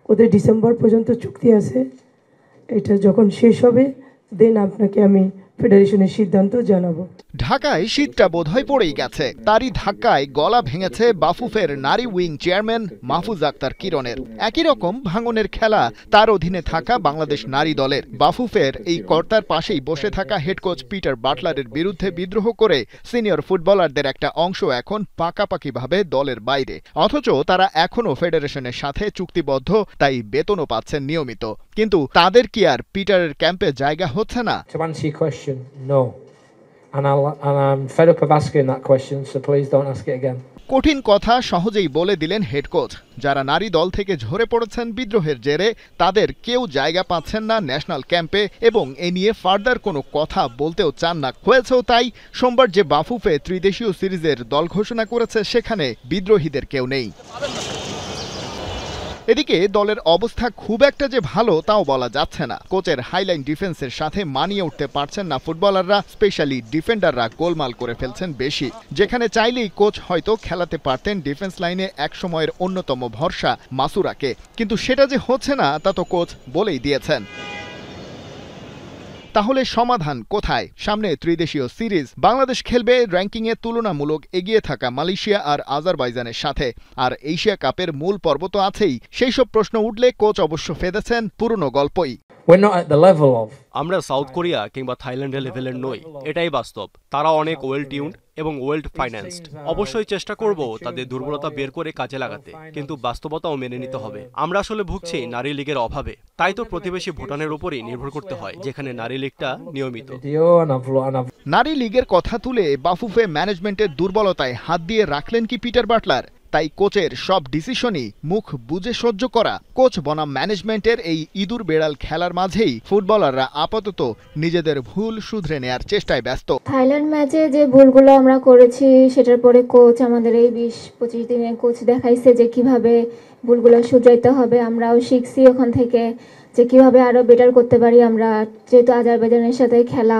ওদের ডিসেম্বর পর্যন্ত চুক্তি আছে, এটা যখন শেষ হবে দেন আপনাকে আমি ফেডারেশনের সিদ্ধান্ত জানাবো। ঢাকায় শীতটা বোধহয় পড়েই গেছে, তারই ধাক্কায় গলা ভেঙেছে বাফুফের নারী উইং চেয়ারম্যান মাহফুজ আক্তার কিরণের। একই রকম ভাঙনের খেলা তার অধীনে থাকা বাংলাদেশ নারী দলের। বাফুফের এই কর্তার পাশেই বসে থাকা হেড কোচ পিটার বাটলারের বিরুদ্ধে বিদ্রোহ করে সিনিয়র ফুটবলারদের একটা অংশ এখন পাকাপাকিভাবে দলের বাইরে, অথচ তারা এখনও ফেডারেশনের সাথে চুক্তিবদ্ধ, তাই বেতনও পাচ্ছেন নিয়মিত। কিন্তু তাদের কি আর পিটারের ক্যাম্পে জায়গা হচ্ছে না? No. And I'm fed up of asking that question, so please don't ask it again. কঠিন কথা সহজেই বলে দিলেন হেড কোচ। যারা নারী দল থেকে ঝরে পড়েছেন বিদ্রোহের জেরে, তাদের কেউ জায়গা পাচ্ছেন না ন্যাশনাল ক্যাম্পে এবং এ নিয়ে ফার্দার কোনো কথা বলতেও চান না। হয়েছেও তাই, সোমবার যে বাফুফে ত্রিদেশীয় সিরিজের দল ঘোষণা করেছে সেখানে বিদ্রোহীদের কেউ নেই। এদিকে দলের অবস্থা খুব একটা যে ভালো তাও বলা যাচ্ছে না। কোচের হাইলাইন ডিফেন্সের সাথে মানিয়ে উঠতে পারছেন না ফুটবলাররা, স্পেশালি ডিফেন্ডাররা গোলমাল করে ফেলছেন বেশি। যেখানে চাইলেই কোচ হয়তো খেলাতে পারতেন ডিফেন্স লাইনে একসময়ের অন্যতম ভরসা মাসুরাকে, কিন্তু সেটা যে হচ্ছে না তা তো কোচ বলেই দিয়েছেন। তাহলে সমাধান কোথায়? সামনে ত্রিদেশীয় সিরিজ, বাংলাদেশ খেলবে র্যাঙ্কিংয়ে তুলনামূলক এগিয়ে থাকা মালয়েশিয়া আর আজারবাইজানের সাথে, আর এশিয়া কাপের মূল পর্ব তো আছেই। সেই সব প্রশ্ন উঠলে কোচ অবশ্য ফেদেছেন পুরনো গল্পই। আমরা সাউথ কোরিয়া কিংবা থাইল্যান্ডের লেভেলের নই, এটাই বাস্তব। তারা অনেক ওয়েল টিউনড এবং ওয়েল ফাইন্যান্সড। অবশ্যই চেষ্টা করব তাদের দুর্বলতা বের করে কাজে লাগাতে, কিন্তু বাস্তবতাও মেনে নিতে হবে। আমরা আসলে ভুগছি নারী লীগের অভাবে, তাই তো প্রতিবেশী ভুটানের উপরই নির্ভর করতে হয়, যেখানে নারী লীগটা নিয়মিত। নারী লীগের কথা তুলে বাফুফে ম্যানেজমেন্টের দুর্বলতায় হাত দিয়ে রাখলেন কি পিটার বাটলার? তাই কোচের সব ডিসিশনই মুখ বুঝে সহ্য করা। কোচ বনাম ম্যানেজমেন্টের এই ইঁদুর বেড়াল খেলার মাঝেই ফুটবলাররা আপাতত নিজেদের ভুল শুধরে নেয়ার চেষ্টায় ব্যস্ত। থাইল্যান্ড ম্যাচে যে ভুলগুলো আমরা করেছি সেটার পরে কোচ আমাদের এই 20-25 দিনে কোচ দেখাইছে যে কিভাবে ভুলগুলো শুধরাইতে হবে। আমরাও শিখছি ওখান থেকে যে কিভাবে আরো বেটার করতে পারি। আমরা যেহেতু আজারবাইজানের সাথে খেলা,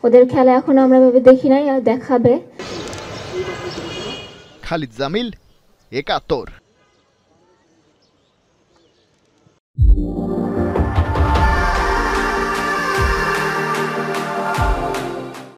ওদের খেলা এখনো আমরা ভাবে দেখি নাই, আর দেখাবে। খালিদ জামিল, ৭১।